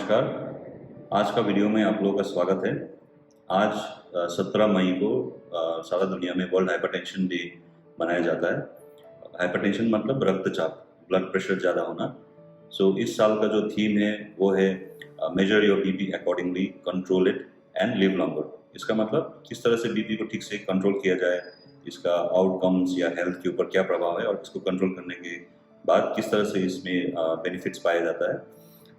नमस्कार। आज का वीडियो में आप लोगों का स्वागत है। आज 17 मई को सारा दुनिया में वर्ल्ड हाइपरटेंशन डे मनाया जाता है। हाइपरटेंशन मतलब रक्तचाप, ब्लड प्रेशर ज़्यादा होना। इस साल का जो थीम है वो है major your BP accordingly, control it and live longer. इसका मतलब किस तरह से बीपी को ठीक से कंट्रोल किया जाए, इसका आउटकम्स या हेल्थ के ऊपर क्या प्रभाव है और इसको कंट्रोल करने के बाद किस तरह से इसमें बेनिफिट्स पाया जाता है।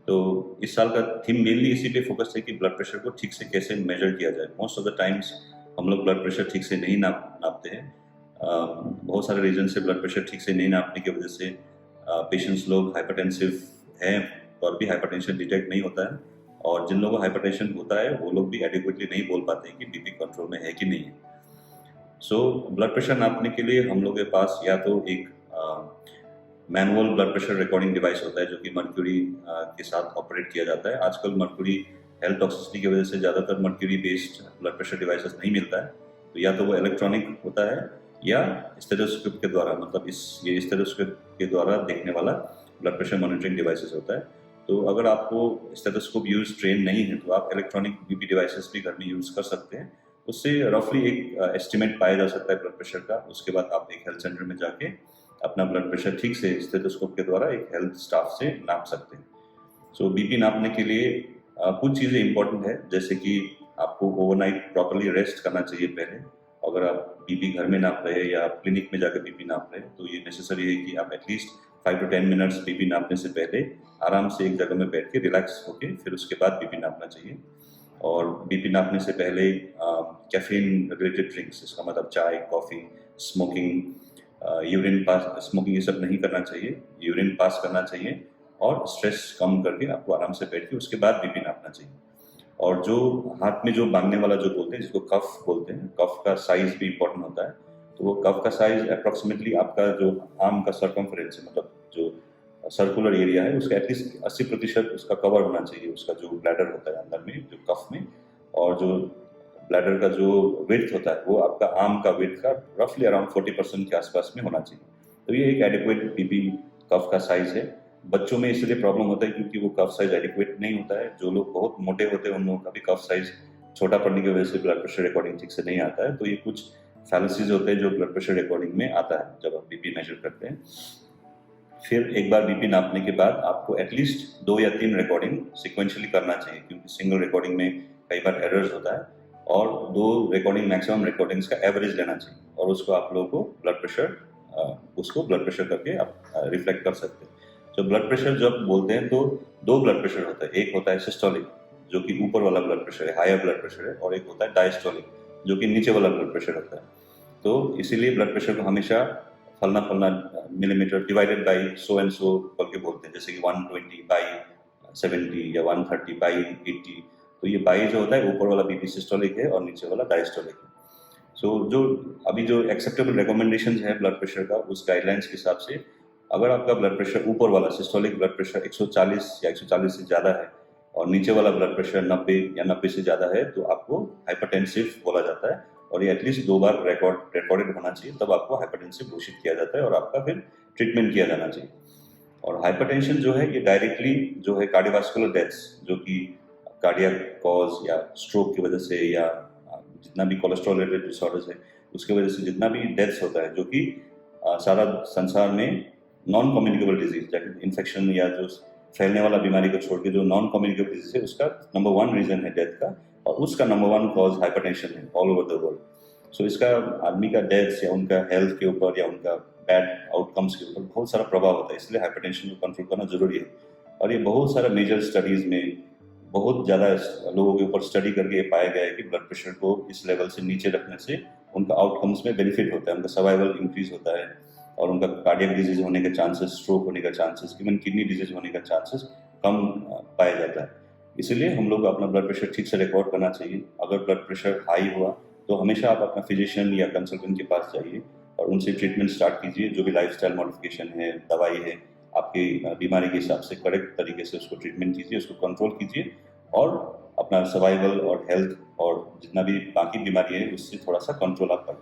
तो इस साल का थीम मेनली इसी पे फोकस है कि ब्लड प्रेशर को ठीक से कैसे मेजर किया जाए। मोस्ट ऑफ द टाइम्स हम लोग ब्लड प्रेशर ठीक से नहीं नापते हैं। बहुत सारे रीजन से ब्लड प्रेशर ठीक से नहीं नापने की वजह से पेशेंट्स लोग हाइपरटेंसिव हैं और भी हाइपरटेंशन डिटेक्ट नहीं होता है, और जिन लोगों को हाइपरटेंशन होता है वो लोग भी एडिक्वेटली नहीं बोल पाते हैं कि बीपी कंट्रोल में है कि नहीं है। ब्लड प्रेशर नापने के लिए हम लोग के पास या तो एक manual blood pressure recording device होता है जो कि मर्क्यूरी के साथ ऑपरेट किया जाता है। आजकल मर्क्यूरी हेल्थ टॉक्सिसिटी की वजह से ज़्यादातर mercury based blood pressure devices नहीं मिलता है, तो या तो वो इलेक्ट्रॉनिक होता है या स्टेथोस्कोप के द्वारा, मतलब ये स्टेथोस्कोप के द्वारा देखने वाला ब्लड प्रेशर मॉनिटरिंग डिवाइसेस होता है। तो अगर आपको स्टेथोस्कोप यूज ट्रेन नहीं है तो आप इलेक्ट्रॉनिक बीपी डिवाइसेस भी घर में यूज़ कर सकते हैं। उससे रफली एक एस्टिमेट पाया जा सकता है ब्लड प्रेशर का। उसके बाद आप एक हेल्थ सेंटर में जाके अपना ब्लड प्रेशर ठीक से स्टेथोस्कोप के द्वारा एक हेल्थ स्टाफ से नाप सकते हैं। बीपी नापने के लिए कुछ चीज़ें इंपॉर्टेंट है, जैसे कि आपको ओवरनाइट प्रॉपर्ली रेस्ट करना चाहिए पहले। अगर आप बीपी घर में नाप रहे हैं या आप क्लिनिक में जाकर बीपी नाप रहे हैं तो ये नेसेसरी है कि आप एटलीस्ट 5 to 10 मिनट्स बीपी नापने से पहले आराम से एक जगह में बैठ के रिलैक्स होके फिर उसके बाद बीपी नापना चाहिए। और बीपी नापने से पहले कैफीन रिलेटेड ड्रिंक्स, इसका मतलब चाय, coffee, smoking, urine pass, smoking ये सब नहीं करना चाहिए। यूरिन पास करना चाहिए और स्ट्रेस कम करके आपको आराम से बैठ के उसके बाद बीपी नापना चाहिए। और जो हाथ में जो बांधने वाला जो बोलते हैं, जिसको कफ बोलते हैं, कफ का साइज भी इम्पोर्टेंट होता है। तो वो कफ का साइज अप्रॉक्सीमेटली आपका जो आर्म का सर्कमफेरेंस है, मतलब जो सर्कुलर एरिया है, उसका एटलीस्ट 80% उसका कवर होना चाहिए, उसका जो ब्लैडर होता है अंदर में जो कफ में, और जो ब्लैडर का जो विड्थ होता है वो आपका आर्म का विड्थ का रफली अराउंड 40% के आसपास में होना चाहिए। तो ये एक एडिक्वेट बीपी कफ का साइज है। बच्चों में इसलिए प्रॉब्लम होता है क्योंकि वो कफ साइज एडिक्वेट नहीं होता है। जो लोग बहुत मोटे होते हैं उन लोगों का भी कफ साइज छोटा पड़ने की वजह से ब्लड प्रेशर रिकॉर्डिंग ठीक से नहीं आता है। तो ये कुछ फैलेसीज होते हैं जो ब्लड प्रेशर रिकॉर्डिंग में आता है जब आप बीपी मेजर करते हैं। फिर एक बार बीपी नापने के बाद आपको एटलीस्ट 2 या 3 रिकॉर्डिंग सिक्वेंशियली करना चाहिए, क्योंकि सिंगल रिकॉर्डिंग में कई बार एरर्स होता है। और 2 रिकॉर्डिंग, मैक्सिमम रिकॉर्डिंग्स का एवरेज लेना चाहिए, और उसको आप लोगों को ब्लड प्रेशर करके आप रिफ्लेक्ट कर सकते हैं। ब्लड प्रेशर जब बोलते हैं तो 2 ब्लड प्रेशर होता है। एक होता है सिस्टोलिक, जो कि ऊपर वाला ब्लड प्रेशर है, हायर ब्लड प्रेशर है, और एक होता है डायस्टोलिक, जो कि नीचे वाला ब्लड प्रेशर होता है। तो इसीलिए ब्लड प्रेशर को हमेशा फलना फलना millimetre divided by so and so बोल के बोलते हैं, जैसे कि 120/70 या 130/80। तो ये बाई जो होता है ऊपर वाला बीपी सिस्टोलिक है और नीचे वाला डायस्टोलिक है। जो अभी जो एक्सेप्टेबल रिकमेंडेशंस है ब्लड प्रेशर का, उस गाइडलाइंस के हिसाब से अगर आपका ब्लड प्रेशर ऊपर वाला सिस्टोलिक ब्लड प्रेशर 140 या 140 से ज़्यादा है और नीचे वाला ब्लड प्रेशर 90 या 90 से ज़्यादा है तो आपको हाइपरटेंसिव बोला जाता है, और ये एटलीस्ट 2 बार रिकॉर्डेड होना चाहिए, तब आपको हाइपरटेंसिव घोषित किया जाता है और आपका फिर ट्रीटमेंट किया जाना चाहिए। और हाइपरटेंशन जो है ये डायरेक्टली जो है कार्डियोवास्कुलर डेथ्स, जो कि कार्डियक कॉज या स्ट्रोक की वजह से या जितना भी कोलेस्ट्रॉल रिलेटेड डिसऑर्डर्स है उसकी वजह से जितना भी डेथ्स होता है, जो कि सारा संसार में नॉन कम्युनिकेबल डिजीज, इन्फेक्शन या जो फैलने वाला बीमारी को छोड़ के जो नॉन कम्युनिकेबल डिजीज है उसका नंबर 1 रीजन है डेथ का, और उसका नंबर 1 कॉज हाइपरटेंशन है ऑल ओवर द वर्ल्ड। इसका आदमी का डेथ्स या उनका हेल्थ के ऊपर या उनका बैड आउटकम्स के ऊपर बहुत सारा प्रभाव होता है। इसलिए हाइपरटेंशन को कंट्रोल करना जरूरी है। और ये बहुत सारा मेजर स्टडीज में बहुत ज़्यादा लोगों के ऊपर स्टडी करके ये पाया गया है कि ब्लड प्रेशर को इस लेवल से नीचे रखने से उनका आउटकम्स में बेनिफिट होता है, उनका सर्वाइवल इंक्रीज होता है, और उनका कार्डियक डिजीज होने के चांसेस, स्ट्रोक होने का चांसेस, इवन किडनी डिजीज होने का चांसेस कम पाया जाता है। इसलिए हम लोग अपना ब्लड प्रेशर ठीक से रिकॉर्ड करना चाहिए। अगर ब्लड प्रेशर हाई हुआ तो हमेशा आप अपना फिजिशियन या कंसल्टेंट के पास जाइए और उनसे ट्रीटमेंट स्टार्ट कीजिए। जो भी लाइफस्टाइल मॉडिफिकेशन है, दवाई है, आपकी बीमारी के हिसाब से करेक्ट तरीके से उसको ट्रीटमेंट कीजिए, उसको कंट्रोल कीजिए, और अपना सर्वाइवल और हेल्थ और जितना भी बाकी बीमारी है उससे थोड़ा सा कंट्रोल आप पाइए।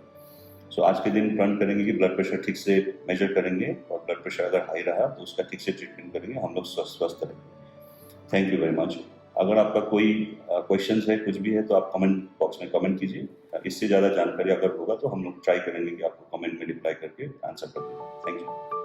आज के दिन प्रण करेंगे कि ब्लड प्रेशर ठीक से मेजर करेंगे, और ब्लड प्रेशर अगर हाई रहा तो उसका ठीक से ट्रीटमेंट करेंगे, हम लोग स्वस्थ रहेंगे। Thank you very much. अगर आपका कोई क्वेश्चन है, कुछ भी है, तो आप कमेंट बॉक्स में कमेंट कीजिए। इससे ज़्यादा जानकारी अगर होगा तो हम लोग ट्राई करेंगे कि आपको कमेंट में रिप्लाई करके आंसर कर दें। Thank you.